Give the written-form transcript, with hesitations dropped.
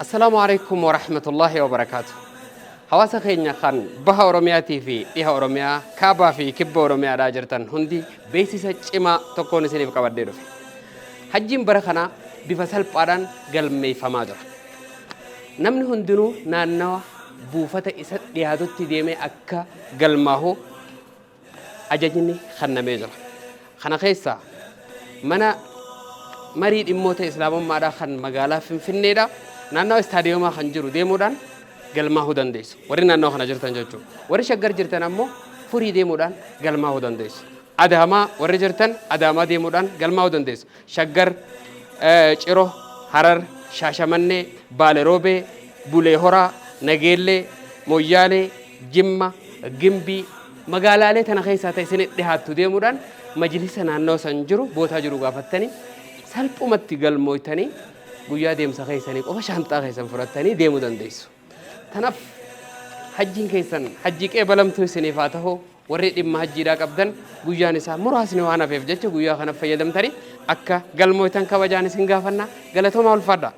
السلام عليكم ورحمة الله وبركاته. حواسا خينيا خان بها أوروميا تي في إيها أوروميا كابا في كب أوروميا راجرتان هندي بيسي سجما تكون سنيف كبرديرو في حجين برخنا بفصل باران قلمي فمادر نمن هندنو نانوا بوفتا إسات لهادو تديمي أكا قلماهو أجاجيني خنا ميجر خنا خيسا منا مريد إموتا إسلام مادا خن مقالا فنيدا نانو استاديوما خنجرو ديمودان galmaa huu dandeessu. Warri naannoo kana jirtan jechuudha. Warri shaggar jirtan ammoo furii deemuudhaan galmaa huu dandeessu. Adaamaa warri jirtan adaamaa deemuudhaan galmaa huu dandeessu. Shaggar, Ciroo, Harar, Shaashamannee, Baaleroobee, Bulee Horaa, Nageellee, Moyyaalee, Jimma, Gimbii magaalaalee tana keessaa ta'e isin dhiyaattu deemuudhaan majlisa naannoo san jiru bootaa jiru gaafattanii salphumatti galmooytanii guyyaa deemsa keessanii qofa shaanxaa keessan fudhattanii deemuu dandeessu. تنف حجين كيسن حجي كي بلمتو سنيفاته وريد إما حجي راك أبدن جوجاني سا مراسني وانا في فجتة جوجا خنا في يدم تري أكا قال مويتان كواجاني سنجافنا قالتهم أول فردا